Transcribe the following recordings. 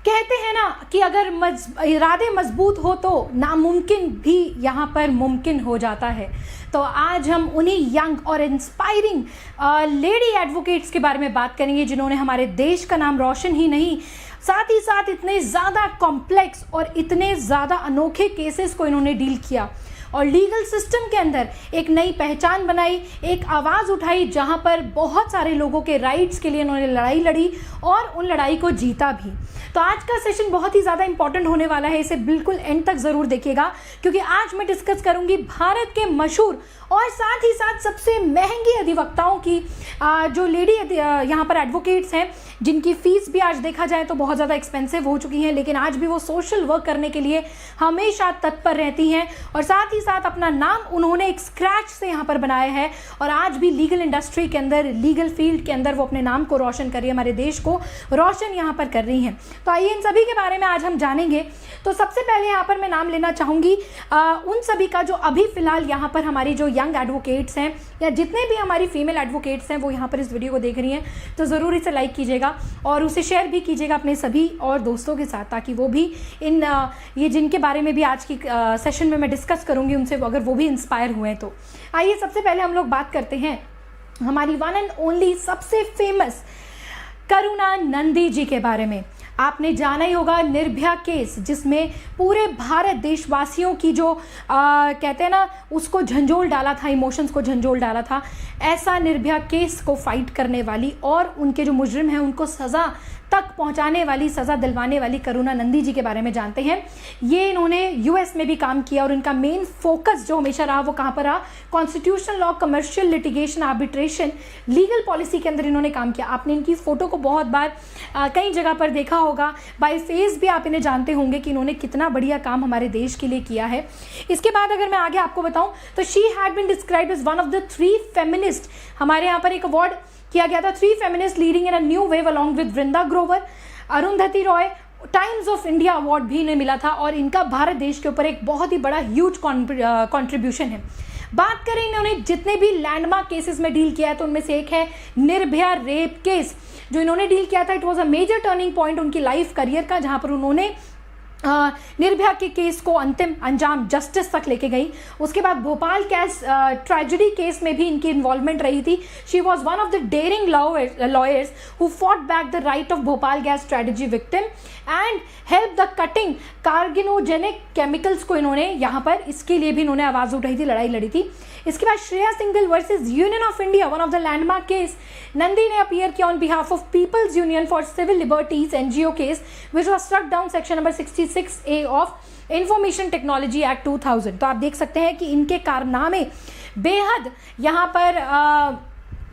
कहते हैं ना कि अगर इरादे मजबूत हो तो नामुमकिन भी यहाँ पर मुमकिन हो जाता है। तो आज हम उन्हीं यंग और इंस्पायरिंग लेडी एडवोकेट्स के बारे में बात करेंगे जिन्होंने हमारे देश का नाम रोशन ही नहीं, साथ ही साथ इतने ज़्यादा कॉम्प्लेक्स और इतने ज़्यादा अनोखे केसेस को इन्होंने डील किया और लीगल सिस्टम के अंदर एक नई पहचान बनाई, एक आवाज़ उठाई जहां पर बहुत सारे लोगों के राइट्स के लिए इन्होंने लड़ाई लड़ी और उन लड़ाई को जीता भी। तो आज का सेशन बहुत ही ज़्यादा इंपॉर्टेंट होने वाला है, इसे बिल्कुल एंड तक ज़रूर देखिएगा क्योंकि आज मैं डिस्कस करूंगी भारत के मशहूर और साथ ही साथ सबसे महंगी अधिवक्ताओं की जो लेडी यहाँ पर एडवोकेट्स हैं जिनकी फ़ीस भी आज देखा जाए तो बहुत ज़्यादा एक्सपेंसिव हो चुकी हैं, लेकिन आज भी वो सोशल वर्क करने के लिए हमेशा तत्पर रहती हैं और साथ ही साथ अपना नाम उन्होंने एक स्क्रैच से यहाँ पर बनाया है और आज भी लीगल इंडस्ट्री के अंदर, लीगल फील्ड के अंदर वो अपने नाम को रोशन कर रही है, हमारे देश को रोशन यहाँ पर कर रही हैं। तो आइए इन सभी के बारे में आज हम जानेंगे। तो सबसे पहले यहाँ पर मैं नाम लेना चाहूँगी उन सभी का जो अभी फ़िलहाल यहाँ पर हमारी जो यंग एडवोकेट्स हैं या जितने भी हमारी फीमेल एडवोकेट्स हैं वो यहाँ पर इस वीडियो को देख रही हैं, तो ज़रूर इसे लाइक कीजिएगा और उसे शेयर भी कीजिएगा अपने सभी और दोस्तों के साथ, ताकि वो भी इन ये जिनके बारे में भी आज की सेशन में मैं डिस्कस करूँगी उनसे अगर वो भी इंस्पायर हुए। तो आइए सबसे पहले हम लोग बात करते हैं हमारी वन एंड ओनली सबसे फेमस करुणा नंदी जी के बारे में। आपने जाना ही होगा निर्भया केस, जिसमें पूरे भारत देशवासियों की जो कहते हैं ना उसको झंझोल डाला था, इमोशंस को झंझोल डाला था। ऐसा निर्भया केस को फाइट करने वाली और उनके जो मुजरिम हैं उनको सज़ा तक पहुंचाने वाली, सज़ा दिलवाने वाली करुणा नंदी जी के बारे में जानते हैं। ये इन्होंने यूएस में भी काम किया और इनका मेन फोकस जो हमेशा रहा वो कहाँ पर रहा, constitutional law, commercial litigation, arbitration, legal policy के अंदर इन्होंने काम किया। आपने इनकी फ़ोटो को बहुत बार कई जगह पर देखा होगा, बाय फेस भी आप इन्हें जानते होंगे कि इन्होंने कितना बढ़िया काम हमारे देश के लिए किया है। इसके बाद अगर मैं आगे आपको बताऊँ तो she had been described as one of the 3 feminist. हमारे यहाँ पर एक अवार्ड किया गया था 3 feminist leading in a new wave along with Vrinda Grover, Arundhati Roy. Times of India award भी इन्हें मिला था और इनका भारत देश के ऊपर एक बहुत ही बड़ा ह्यूज कंट्रीब्यूशन है। बात करें इन्होंने जितने भी लैंडमार्क केसेस में डील किया है तो उनमें से एक है निर्भया रेप केस जो इन्होंने डील किया था। It was a major turning point उनकी लाइफ करियर का, जहाँ पर उन्होंने निर्भया के केस को अंतिम अंजाम जस्टिस तक लेके गई। उसके बाद भोपाल केस ट्रेजेडी केस में भी इनकी इन्वॉल्वमेंट रही थी। She was one of the daring lawyers who fought back the right of Bhopal gas tragedy victim and help the cutting carcinogenic chemicals को इन्होंने यहाँ पर इसके लिए भी इन्होंने आवाज़ उठाई थी, लड़ाई लड़ी थी। इसके बाद Shreya Singhal versus Union of India, one of the landmark case, Nandy ने अपीयर किया on behalf of People's Union for Civil Liberties NGO case which was struck down section number 66A of Information Technology Act 2000। तो आप देख सकते हैं कि इनके कारनामे बेहद यहाँ पर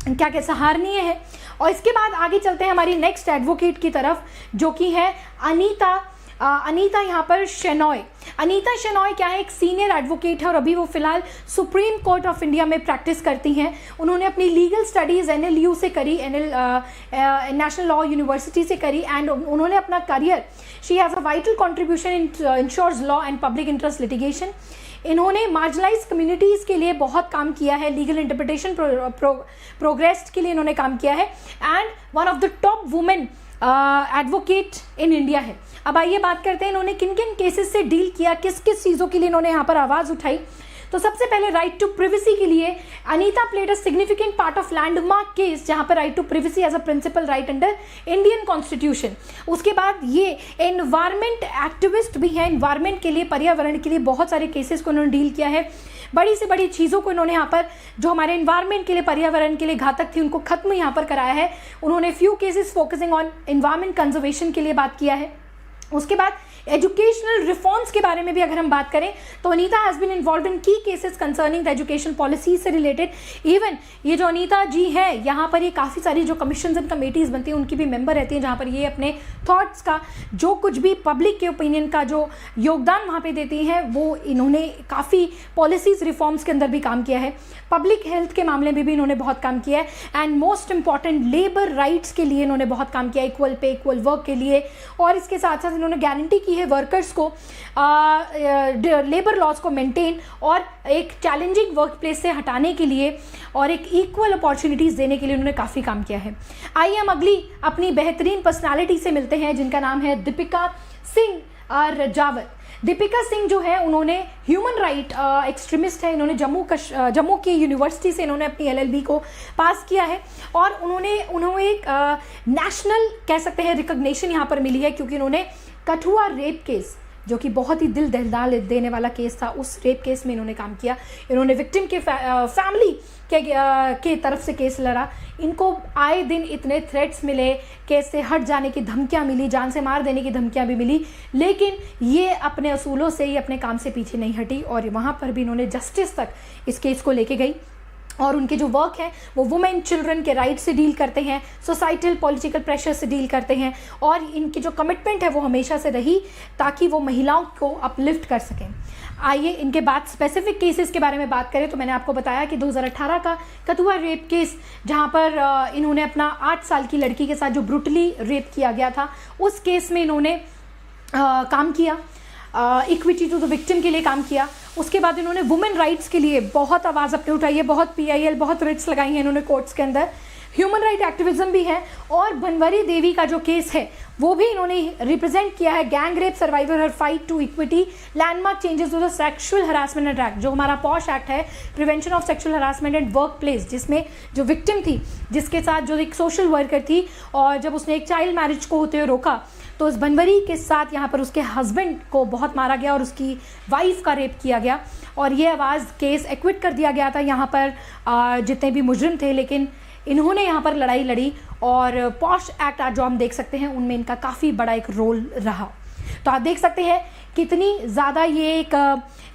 क्या क्या सराहनीय है। और इसके बाद आगे चलते हैं हमारी नेक्स्ट एडवोकेट की तरफ जो कि है अनीता यहाँ पर शेनॉय। अनीता शेनॉय क्या है, एक सीनियर एडवोकेट है और अभी वो फिलहाल सुप्रीम कोर्ट ऑफ इंडिया में प्रैक्टिस करती हैं। उन्होंने अपनी लीगल स्टडीज़ NLU से करी, नेशनल लॉ यूनिवर्सिटी से करी एंड उन्होंने अपना career, she has a vital contribution in insures law and public interest litigation. इन्होंने मार्जिनलाइज कम्युनिटीज़ के लिए बहुत काम किया है, लीगल इंटरप्रिटेशन प्रोग्रेस के लिए इन्होंने काम किया है and one of the top women advocate in India है। अब आइए बात करते हैं इन्होंने किन किन केसेस से डील किया, किस किस चीज़ों के लिए इन्होंने यहाँ पर आवाज़ उठाई। तो सबसे पहले राइट टू प्रिवेसी के लिए Anita played a significant part of landmark case जहाँ पर right to privacy as a principal right under Indian constitution. उसके बाद ये एनवायरमेंट एक्टिविस्ट भी हैं, एनवायरमेंट के लिए, पर्यावरण के लिए बहुत सारे केसेस को इन्होंने डील किया है। बड़ी से बड़ी चीज़ों को इन्होंने यहाँ पर जो हमारे एनवायरमेंट के लिए, पर्यावरण के लिए घातक थी उनको खत्म यहाँ पर कराया है। उन्होंने few cases focusing on environment conservation के लिए बात किया है। उसके बाद एजुकेशनल रिफॉर्म्स के बारे में भी अगर हम बात करें तो Anita has been involve in key cases concerning the education policy से रिलेटेड। इवन ये जो अनीता जी है यहाँ पर ये काफ़ी सारी जो कमीशंस एंड कमेटीज़ बनती हैं उनकी भी मेंबर रहती हैं, जहाँ पर ये अपने थॉट्स का जो कुछ भी पब्लिक के ओपिनियन का जो योगदान वहाँ पे देती हैं वो इन्होंने काफ़ी पॉलिसीज़ रिफॉर्म्स के अंदर भी काम किया है। पब्लिक हेल्थ के मामले में भी इन्होंने बहुत काम किया है and most important labour rights के लिए इन्होंने बहुत काम किया, इक्वल पे इक्वल वर्क के लिए। और इसके साथ साथ इन्होंने गारंटी की है वर्कर्स को लेबर लॉज को मेंटेन और एक चैलेंजिंग वर्क प्लेस से हटाने के लिए और एक इक्वल अपॉर्चुनिटीज़ देने के लिए उन्होंने काफ़ी काम किया है। आइए हम अगली अपनी बेहतरीन पर्सनालिटी से मिलते हैं जिनका नाम है दीपिका सिंह रजावत। दीपिका सिंह जो है उन्होंने ह्यूमन राइट एक्सट्रीमिस्ट है। इन्होंने जम्मू की यूनिवर्सिटी से इन्होंने अपनी LLB को पास किया है और उन्होंने एक नेशनल कह सकते हैं रिकॉग्निशन यहाँ पर मिली है क्योंकि उन्होंने कठुआ रेप केस जो कि बहुत ही दिल दहला देने वाला केस था, उस रेप केस में इन्होंने काम किया। इन्होंने विक्टिम के फैमिली के तरफ से केस लड़ा। इनको आए दिन इतने थ्रेट्स मिले, केस से हट जाने की धमकियां मिली, जान से मार देने की धमकियां भी मिली, लेकिन ये अपने असूलों से ही अपने काम से पीछे नहीं हटी और वहाँ पर भी इन्होंने जस्टिस तक इस केस को लेके गई। और उनके जो वर्क है वो वुमेन चिल्ड्रन के राइट से डील करते हैं, सोसाइटल पॉलिटिकल प्रेशर से डील करते हैं और इनकी जो कमिटमेंट है वो हमेशा से रही ताकि वो महिलाओं को अपलिफ्ट कर सकें। आइए इनके बाद स्पेसिफिक केसेस के बारे में बात करें तो मैंने आपको बताया कि 2018 का कठुआ रेप केस जहां पर इन्होंने अपना 8 साल की लड़की के साथ जो ब्रूटली रेप किया गया था उस केस में इन्होंने काम किया, इक्विटी टू द विक्टिम के लिए काम किया। उसके बाद इन्होंने वुमेन राइट्स के लिए बहुत आवाज़ अपनी उठाई है, बहुत PIL बहुत रिट्स लगाई हैं इन्होंने कोर्ट्स के अंदर। ह्यूमन राइट एक्टिविज्म भी है और बनवारी देवी का जो केस है वो भी इन्होंने रिप्रेजेंट किया है। Gang rape survivor her fight to equity, landmark changes to the sexual harassment act जो हमारा पॉश एक्ट है, prevention of sexual harassment and workplace, जिसमें जो विक्टिम थी जिसके साथ जो एक सोशल वर्कर थी और जब उसने एक चाइल्ड मैरिज को होते हुए रोका तो उस बनवरी के साथ यहाँ पर उसके हस्बैंड को बहुत मारा गया और उसकी वाइफ का रेप किया गया और ये आवाज़ केस एक्विट कर दिया गया था यहाँ पर जितने भी मुजरिम थे, लेकिन इन्होंने यहाँ पर लड़ाई लड़ी और पॉश एक्ट आज जो हम देख सकते हैं उनमें इनका काफ़ी बड़ा एक रोल रहा। तो आप देख सकते हैं कितनी ज़्यादा ये एक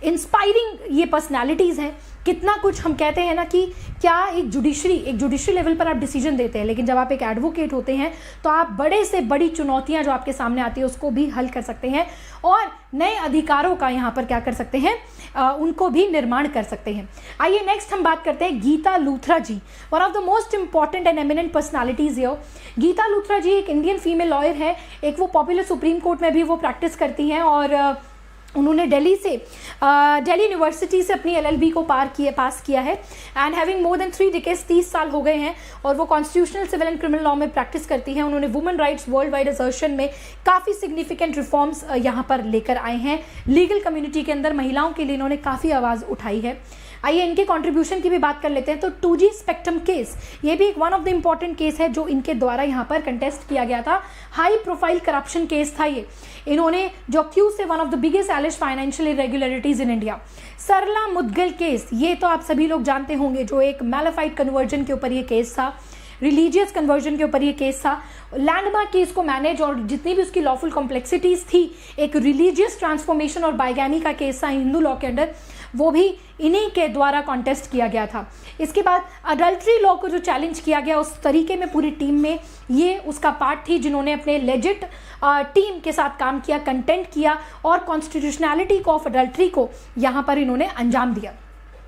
इंस्पायरिंग ये पर्सनालिटीज़ हैं। कितना कुछ हम कहते हैं ना कि क्या एक जुडिशरी लेवल पर आप डिसीजन देते हैं, लेकिन जब आप एक एडवोकेट होते हैं तो आप बड़े से बड़ी चुनौतियां जो आपके सामने आती है उसको भी हल कर सकते हैं और नए अधिकारों का यहाँ पर क्या कर सकते हैं, उनको भी निर्माण कर सकते हैं। आइए नेक्स्ट हम बात करते हैं Geeta Luthra ji, one of the most important and eminent personalities here. Geeta Luthra ji एक इंडियन फीमेल लॉयर है, एक वो पॉपुलर सुप्रीम कोर्ट में भी वो प्रैक्टिस करती हैं और उन्होंने दिल्ली यूनिवर्सिटी से अपनी LLB को पास किया है and having more than 3 decades 30 साल हो गए हैं और वो constitutional civil and criminal law में प्रैक्टिस करती हैं। उन्होंने women rights worldwide assertion में काफ़ी सिग्निफिकेंट रिफॉर्म्स यहाँ पर लेकर आए हैं। लीगल कम्युनिटी के अंदर महिलाओं के लिए इन्होंने काफ़ी आवाज़ उठाई है। आइए इनके कंट्रीब्यूशन की भी बात कर लेते हैं। तो 2G स्पेक्ट्रम केस ये भी एक one of the important case है जो इनके द्वारा यहाँ पर कंटेस्ट किया गया था। हाई प्रोफाइल करप्शन केस था ये। इन्होंने जो अक्यूज थे one of the biggest alleged financial irregularities in India. Sarla Mudgal case ये तो आप सभी लोग जानते होंगे, जो एक मैलिफाइड कन्वर्जन के ऊपर ये केस था, रिलीजियस कन्वर्जन के ऊपर ये केस था। लैंडमार्क केस को मैनेज और जितनी भी उसकी लॉफुल कॉम्प्लेक्सिटीज थी, एक रिलीजियस ट्रांसफॉर्मेशन और बाइगैमी का केस था हिंदू लॉ के अंडर, वो भी इन्हीं के द्वारा कॉन्टेस्ट किया गया था। इसके बाद अडल्ट्री लॉ को जो चैलेंज किया गया उस तरीके में पूरी टीम में ये उसका पार्ट थी जिन्होंने अपने लेजिट टीम के साथ काम किया, कंटेंट किया और कॉन्स्टिट्यूशनैलिटी ऑफ अडल्ट्री को यहाँ पर इन्होंने अंजाम दिया।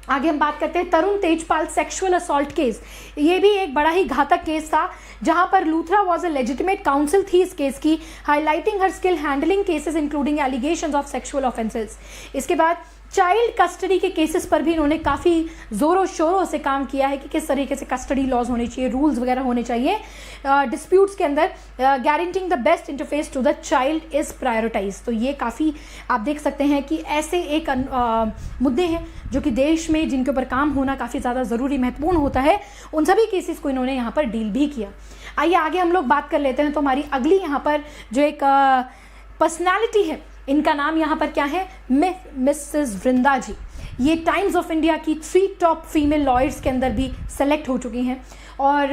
आगे हम बात करते हैं तरुण तेजपाल सेक्सुअल असॉल्ट केस। ये भी एक बड़ा ही घातक केस था जहां पर Luthra was a legitimate council थी इस केस की, highlighting her skill handling cases including allegations of sexual offences. इसके बाद चाइल्ड कस्टडी के केसेस पर भी इन्होंने काफ़ी ज़ोरों शोरों से काम किया है कि किस तरीके से कस्टडी लॉज होने चाहिए, रूल्स वगैरह होने चाहिए डिस्प्यूट्स के अंदर। Guaranteeing the best interface to the child is prioritise. तो ये काफ़ी आप देख सकते हैं कि ऐसे एक मुद्दे हैं जो कि देश में जिनके ऊपर काम होना काफ़ी ज़्यादा ज़रूरी महत्वपूर्ण होता है, उन सभी केसेस को इन्होंने यहाँ पर डील भी किया। आइए आगे हम लोग बात कर लेते हैं। तो हमारी अगली यहाँ पर जो एक पर्सनैलिटी है, इनका नाम यहाँ पर क्या है, मिसेस वृंदा जी। ये टाइम्स ऑफ इंडिया की 3 टॉप फीमेल लॉयर्स के अंदर भी सेलेक्ट हो चुकी हैं और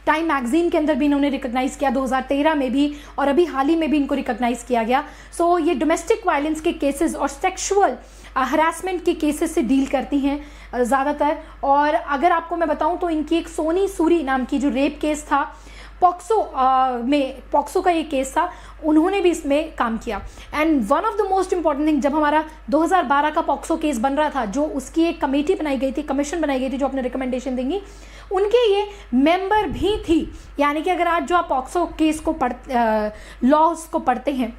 टाइम मैगजीन के अंदर भी इन्होंने रिकॉग्नाइज़ किया 2013 में भी, और अभी हाल ही में भी इनको रिकॉग्नाइज़ किया गया। सो ये डोमेस्टिक वायलेंस के केसेस और सेक्सुअल हरासमेंट के केसेस से डील करती हैं ज़्यादातर। और अगर आपको मैं बताऊं तो इनकी एक सोनी सूरी नाम की जो रेप केस था, पॉक्सो का ये केस था, उन्होंने भी इसमें काम किया। And one of the most important thing, जब हमारा 2012 का पॉक्सो केस बन रहा था, जो उसकी एक कमेटी बनाई गई थी, कमीशन बनाई गई थी जो अपने रिकमेंडेशन देंगी, उनके ये मेंबर भी थी। यानी कि अगर आज जो आप पॉक्सो केस को लॉज को पढ़ते हैं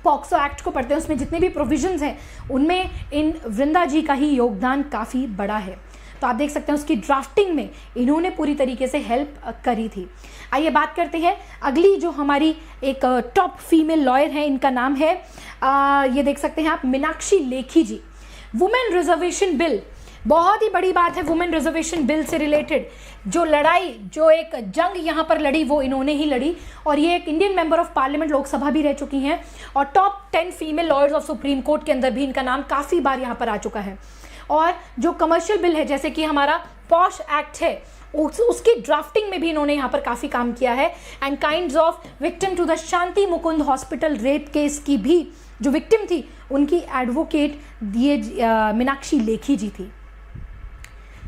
पॉक्सो एक्ट को पढ़ते हैं उसमें जितने भी प्रोविजंस हैं उनमें इन वृंदा जी का ही योगदान काफ़ी बड़ा है। तो आप देख सकते हैं उसकी ड्राफ्टिंग में इन्होंने पूरी तरीके से हेल्प करी थी। आइए बात करते हैं अगली जो हमारी एक टॉप फीमेल लॉयर है, इनका नाम है ये देख सकते हैं आप, मीनाक्षी लेखी जी। वुमेन रिजर्वेशन बिल, बहुत ही बड़ी बात है वुमेन रिजर्वेशन बिल से रिलेटेड। जो लड़ाई, जो एक जंग यहाँ पर लड़ी वो इन्होंने ही लड़ी, और ये एक Indian member of parliament Lok Sabha भी रह चुकी हैं, और top 10 female lawyers of supreme court के अंदर भी इनका नाम काफ़ी बार यहाँ पर आ चुका है। और जो कमर्शियल बिल है जैसे कि हमारा पॉश एक्ट है उसकी ड्राफ्टिंग में भी इन्होंने यहाँ पर काफ़ी काम किया है। And kinds of victim to the Shanti Mukund hospital rape case की भी जो विक्टिम थी उनकी एडवोकेट ये मीनाक्षी लेखी जी थी।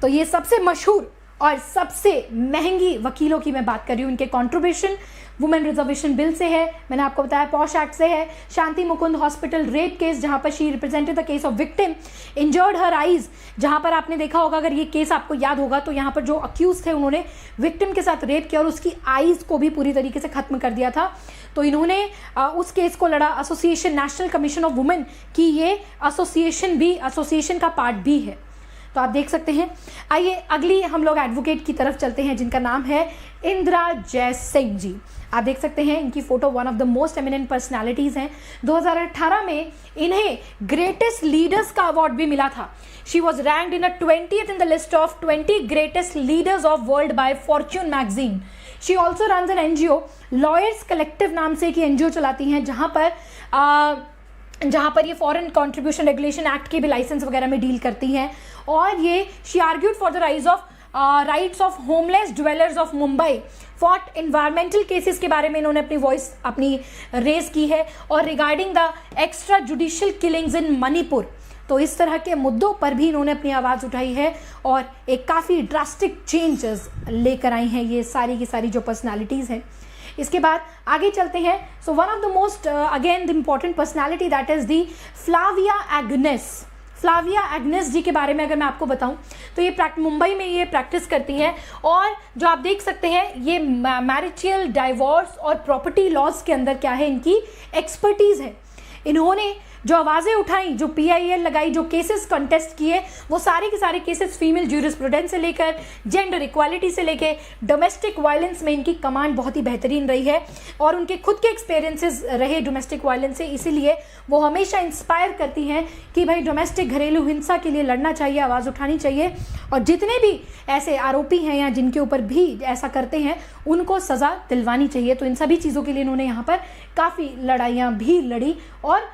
तो ये सबसे मशहूर और सबसे महंगी वकीलों की मैं बात कर रही हूँ। इनके कॉन्ट्रीब्यूशन वुमेन रिजर्वेशन बिल से है, मैंने आपको बताया पॉश एक्ट से है, शांति मुकुंद हॉस्पिटल रेप केस जहाँ पर she represented the case of victim, injured her eyes, जहाँ पर आपने देखा होगा, अगर ये केस आपको याद होगा तो यहाँ पर जो अक्यूज थे उन्होंने विक्टिम के साथ रेप किया और उसकी आईज को भी पूरी तरीके से खत्म कर दिया था। तो इन्होंने उस केस को लड़ा। Association national commission of women की ये एसोसिएशन का पार्ट भी है। तो आप देख सकते हैं। आइए अगली हम लोग एडवोकेट की तरफ चलते हैं जिनका नाम है इंदिरा जयसिंह जी। आप देख सकते हैं इनकी photo, one of the most eminent personalities हैं। 2018 में इन्हें ग्रेटेस्ट लीडर्स का अवार्ड भी मिला था। She was ranked in 20th in the list of 20 greatest leaders of world by Fortune magazine. She also runs an NGO, lawyers collective नाम से एक एनजीओ चलाती हैं जहाँ पर ये फॉरेन कंट्रीब्यूशन रेगुलेशन एक्ट के भी लाइसेंस वगैरह में डील करती हैं। और ये she argued for the rights of homeless dwellers of Mumbai, fought environmental cases के बारे में इन्होंने अपनी वॉइस रेज की है, और regarding the extra judicial killings in Manipur. तो इस तरह के मुद्दों पर भी इन्होंने अपनी आवाज़ उठाई है और एक काफ़ी ड्रास्टिक चेंजेस लेकर आई हैं ये सारी की सारी जो पर्सनालिटीज़ हैं। इसके बाद आगे चलते हैं। So one of the most again the important personality that is the Flavia Agnes ji के बारे में अगर मैं आपको बताऊं तो ये मुंबई में ये प्रैक्टिस करती हैं, और जो आप देख सकते हैं ये मैरिटल डाइवोर्स और प्रॉपर्टी लॉज के अंदर क्या है इनकी एक्सपर्टीज है। इन्होंने जो आवाज़ें उठाई, जो PIL लगाई, जो केसेस कंटेस्ट किए, वो सारे के सारे केसेस फीमेल ज्यूरिस्प्रूडेंस से लेकर जेंडर इक्वालिटी से लेकर डोमेस्टिक वायलेंस में इनकी कमांड बहुत ही बेहतरीन रही है, और उनके खुद के एक्सपीरियंसेस रहे डोमेस्टिक वायलेंस से, इसीलिए वो हमेशा इंस्पायर करती हैं कि भाई डोमेस्टिक घरेलू हिंसा के लिए लड़ना चाहिए, आवाज़ उठानी चाहिए, और जितने भी ऐसे आरोपी हैं या जिनके ऊपर भी ऐसा करते हैं उनको सज़ा दिलवानी चाहिए। तो इन सभी चीज़ों के लिए इन्होंने यहाँ पर काफ़ी लड़ाइयाँ भी लड़ी और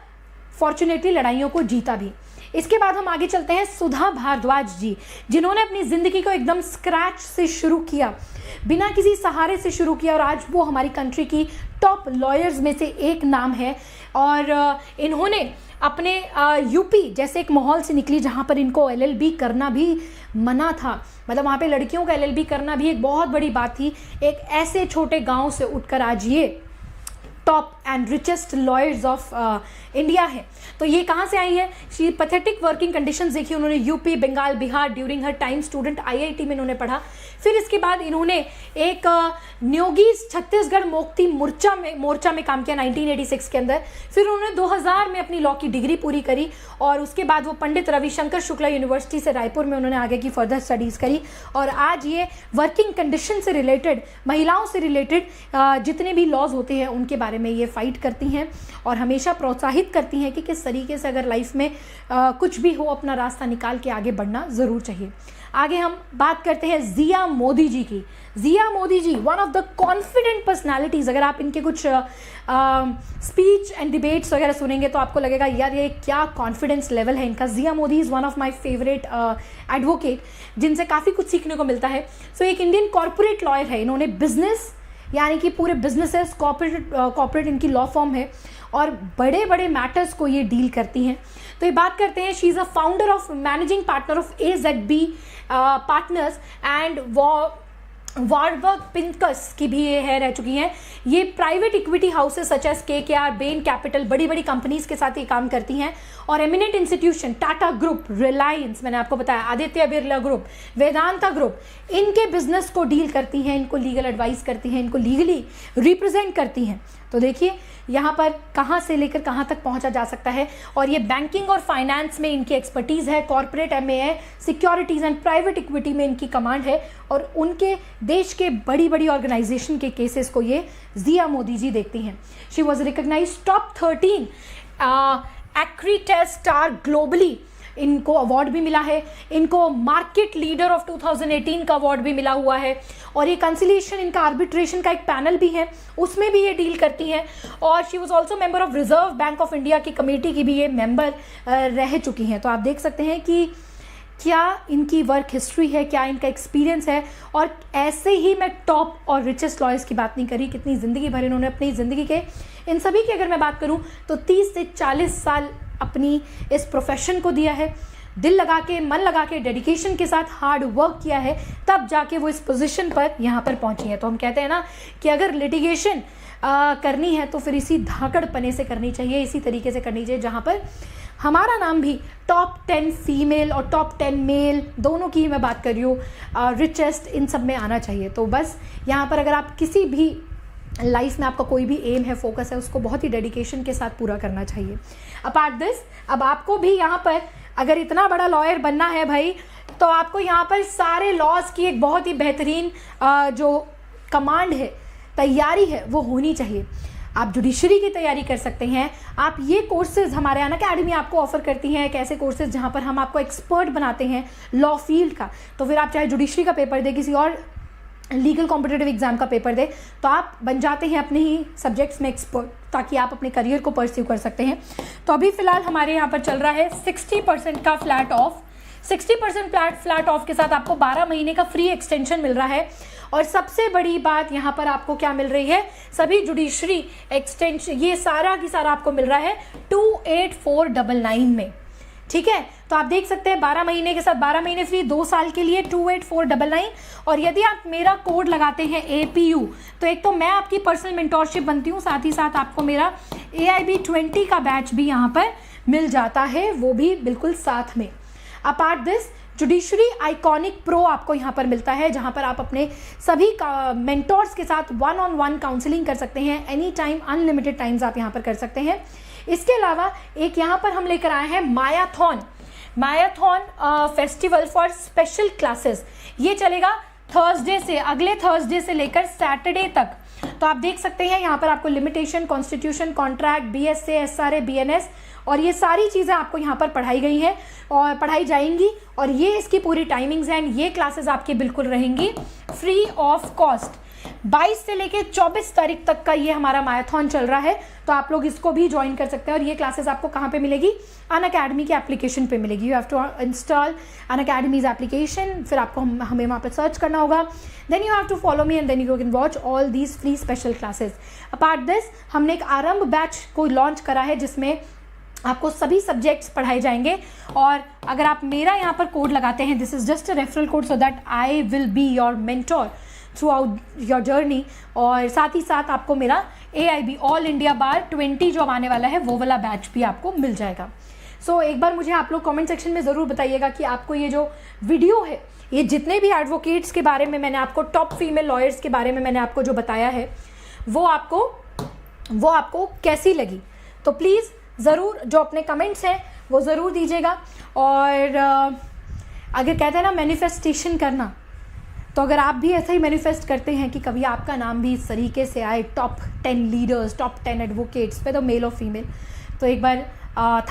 फॉर्चुनेटली लड़ाइयों को जीता भी। इसके बाद हम आगे चलते हैं सुधा भारद्वाज जी, जिन्होंने अपनी ज़िंदगी को एकदम स्क्रैच से शुरू किया, बिना किसी सहारे से शुरू किया, और आज वो हमारी कंट्री की टॉप लॉयर्स में से एक नाम है। और इन्होंने अपने यूपी जैसे एक माहौल से निकली जहाँ पर इनको LLB करना भी मना था, मतलब वहाँ पे लड़कियों का LLB करना भी एक बहुत बड़ी बात थी। एक ऐसे छोटे गाँव से उठकर आज ये top and richest lawyers of India है। तो ये कहाँ से आई है? शी पैथेटिक वर्किंग कंडीशंस देखी उन्होंने UP, Bengal, Bihar, during her time student IIT में इन्होंने पढ़ा। फिर इसके बाद इन्होंने एक न्योगीज छत्तीसगढ़ मुक्ति मोर्चा में काम किया 1986 के अंदर। फिर उन्होंने 2000 में अपनी लॉ की डिग्री पूरी करी, और उसके बाद वो पंडित रविशंकर शुक्ला यूनिवर्सिटी से रायपुर में उन्होंने आगे की फर्दर स्टडीज़ करी, और आज ये वर्किंग कंडीशन से रिलेटेड, महिलाओं से रिलेटेड जितने भी लॉज होते हैं उनके बारे में ये फाइट करती हैं, और हमेशा प्रोत्साहित करती हैं कि किस तरीके से अगर लाइफ में कुछ भी हो अपना रास्ता निकाल के आगे बढ़ना ज़रूर चाहिए। आगे हम बात करते हैं जिया मोदी जी की। Zia Modi ji one of the confident personalities. अगर आप इनके कुछ स्पीच एंड डिबेट्स वगैरह सुनेंगे तो आपको लगेगा यार ये क्या कॉन्फिडेंस लेवल है इनका। Zia Modi is one of my favourite advocate, जिनसे काफ़ी कुछ सीखने को मिलता है। सो एक इंडियन कॉर्पोरेट लॉयर है, इन्होंने बिजनेस यानी कि पूरे बिजनेसेस कॉर्पोरेट इनकी लॉ फॉर्म है, और बड़े बड़े मैटर्स को ये डील करती हैं। तो ये बात करते हैं, she is a founder of managing partner of AZB partners and Warburg Pincus की भी ये है रह चुकी हैं। ये private equity houses such as KKR, Bain Capital, बड़ी बड़ी कंपनीज के साथ ये काम करती हैं, और eminent institution Tata group, Reliance, मैंने आपको बताया, आदित्य बिरला ग्रुप, वेदांता ग्रुप, इनके बिजनेस को डील करती हैं, इनको लीगल एडवाइस करती हैं, इनको लीगली रिप्रेजेंट करती हैं। तो देखिए यहाँ पर कहाँ से लेकर कहाँ तक पहुँचा जा सकता है। और ये बैंकिंग और फाइनेंस में इनकी एक्सपर्टीज़ है, कॉर्पोरेट MA है, सिक्योरिटीज़ एंड प्राइवेट इक्विटी में इनकी कमांड है, और उनके देश के बड़ी बड़ी ऑर्गेनाइजेशन के केसेस को ये जिया मोदी जी देखती हैं। She was recognise top 13 actresses star globally, इनको अवार्ड भी मिला है। इनको मार्केट लीडर ऑफ 2018 का अवार्ड भी मिला हुआ है। और ये कंसिलिएशन, इनका आर्बिट्रेशन का एक पैनल भी है, उसमें भी ये डील करती हैं। और she was also member of reserve bank of India की कमेटी की भी ये मेंबर रह चुकी हैं। तो आप देख सकते हैं कि क्या इनकी वर्क हिस्ट्री है, क्या इनका एक्सपीरियंस है। और ऐसे ही मैं टॉप और रिचेस्ट लॉयर्स की बात नहीं करी, कितनी ज़िंदगी भर इन्होंने अपनी ज़िंदगी के, इन सभी की अगर मैं बात करूं तो 30 से 40 साल अपनी इस प्रोफेशन को दिया है, दिल लगा के, मन लगा के, डेडिकेशन के साथ हार्ड वर्क किया है, तब जाके वो इस पोजीशन पर यहाँ पर पहुँची है। तो हम कहते हैं ना कि अगर लिटिगेशन करनी है तो फिर इसी धाकड़पने से करनी चाहिए, इसी तरीके से करनी चाहिए जहाँ पर हमारा नाम भी टॉप 10 फीमेल और टॉप 10 मेल दोनों की मैं बात कर रही हूँ, रिचेस्ट, इन सब में आना चाहिए। तो बस यहाँ पर अगर आप किसी भी लाइफ में आपका कोई भी एम है, फोकस है, उसको बहुत ही डेडिकेशन के साथ पूरा करना चाहिए। अपार्ट दिस, अब आपको भी यहाँ पर अगर इतना बड़ा लॉयर बनना है भाई, तो आपको यहाँ पर सारे लॉज की एक बहुत ही बेहतरीन जो कमांड है, तैयारी है, वो होनी चाहिए। आप जुडिशरी की तैयारी कर सकते हैं। आप ये कोर्सेज हमारे अनअकैडमी आपको ऑफर करती हैं, एक ऐसे कोर्सेज जहाँ पर हम आपको एक्सपर्ट बनाते हैं लॉ फील्ड का। तो फिर आप चाहे जुडिशरी का पेपर दे, किसी और लीगल कॉम्पिटिटिव एग्जाम का पेपर दे, तो आप बन जाते हैं अपने ही सब्जेक्ट्स में एक्सपर्ट, ताकि आप अपने करियर को परस्यू कर सकते हैं। तो अभी फ़िलहाल हमारे यहाँ पर चल रहा है 60% का फ्लैट ऑफ। 60% फ्लैट ऑफ के साथ आपको 12 महीने का फ्री एक्सटेंशन मिल रहा है। और सबसे बड़ी बात यहाँ पर आपको क्या मिल रही है, सभी जुडिशरी एक्सटेंशन, ये सारा की सारा आपको मिल रहा है 28499 में। ठीक है, तो आप देख सकते हैं 12 महीने के साथ 12 महीने फ्री, 2 साल के लिए 28499। और यदि आप मेरा कोड लगाते हैं APU, तो एक तो मैं आपकी पर्सनल मेंटोरशिप बनती हूँ, साथ ही साथ आपको मेरा AIB 20 का बैच भी यहाँ पर मिल जाता है, वो भी बिल्कुल साथ में। Apart this, judiciary iconic pro आपको यहाँ पर मिलता है, जहाँ पर आप अपने सभी मेंटोर्स के साथ 1-on-1 काउंसलिंग कर सकते हैं, एनी टाइम, अनलिमिटेड टाइम्स आप यहाँ पर कर सकते हैं। इसके अलावा एक यहाँ पर हम लेकर आए हैं मायाथॉन फेस्टिवल फॉर स्पेशल क्लासेस। ये चलेगा थर्सडे से, अगले थर्सडे से लेकर सैटरडे तक। तो आप देख सकते हैं यहाँ पर आपको limitation, constitution, contract, BSA, SRA, BNS और ये सारी चीज़ें आपको यहाँ पर पढ़ाई गई हैं और पढ़ाई जाएंगी। और ये इसकी पूरी टाइमिंग्स हैं। ये क्लासेस आपकी बिल्कुल रहेंगी फ्री ऑफ कॉस्ट। 22 से लेके 24 तारीख तक का ये हमारा माराथन चल रहा है, तो आप लोग इसको भी ज्वाइन कर सकते हैं। और ये क्लासेस आपको कहाँ पे मिलेगी? अनअकैडमी के एप्लीकेशन पे मिलेगी। You have to install Unacademy's application, फिर आपको हमें वहाँ पे सर्च करना होगा, then you have to follow me and then you can watch all these free special classes. Apart this, हमने एक आरंभ बैच को लॉन्च करा है जिसमें आपको सभी सब्जेक्ट्स पढ़ाए जाएंगे। और अगर आप मेरा यहाँ पर कोड लगाते हैं, this is just a referral code so that I will be your mentor through out your journey. और साथ ही साथ आपको मेरा AIB ऑल इंडिया बार 20 जो आने वाला है वो वाला बैच भी आपको मिल जाएगा। सो एक बार मुझे आप लोग कमेंट सेक्शन में ज़रूर बताइएगा कि आपको ये जो वीडियो है, ये जितने भी एडवोकेट्स के बारे में मैंने आपको, टॉप फीमेल लॉयर्स के बारे में मैंने आपको जो बताया है, वो आपको कैसी लगी। तो प्लीज़ ज़रूर जो अपने कमेंट्स हैं वो ज़रूर दीजिएगा। और अगर कहते हैं ना मैनिफेस्टेशन करना, तो अगर आप भी ऐसा ही मैनिफेस्ट करते हैं कि कभी आपका नाम भी इस तरीके से आए टॉप 10 लीडर्स, टॉप 10 एडवोकेट्स पे, तो मेल और फीमेल, तो एक बार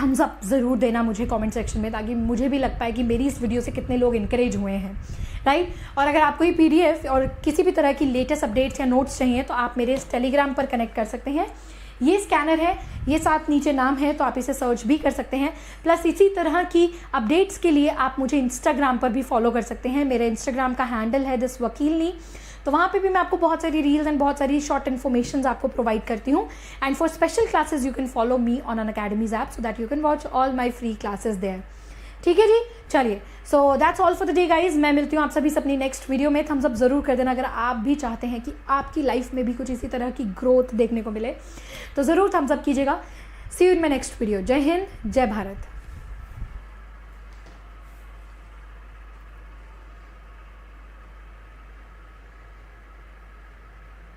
थम्स अप ज़रूर देना मुझे कमेंट सेक्शन में, ताकि मुझे भी लग पाए कि मेरी इस वीडियो से कितने लोग इंकरेज हुए हैं, राइट। और अगर आपको ये PDF और किसी भी तरह की लेटेस्ट अपडेट्स या नोट्स चाहिए तो आप मेरे इस टेलीग्राम पर कनेक्ट कर सकते हैं। ये स्कैनर है, ये साथ नीचे नाम है, तो आप इसे सर्च भी कर सकते हैं। प्लस इसी तरह की अपडेट्स के लिए आप मुझे इंस्टाग्राम पर भी फॉलो कर सकते हैं। मेरे इंस्टाग्राम का हैंडल है दिस वकीलनी, तो वहाँ पे भी मैं आपको बहुत सारी रील्स एंड बहुत सारी शॉर्ट इन्फॉर्मेशन आपको प्रोवाइड करती हूँ। And for special classes you can follow me on Unacademy's app so that you can watch all my free classes there. ठीक है जी, चलिए, so that's all for the day guys. मैं मिलती हूँ आप सभी से अपनी नेक्स्ट वीडियो में। थम्स अप ज़रूर कर देना अगर आप भी चाहते हैं कि आपकी लाइफ में भी कुछ इसी तरह की ग्रोथ देखने को मिले, तो ज़रूर थम्स अप कीजिएगा। See you in my next video. जय हिंद, जय भारत।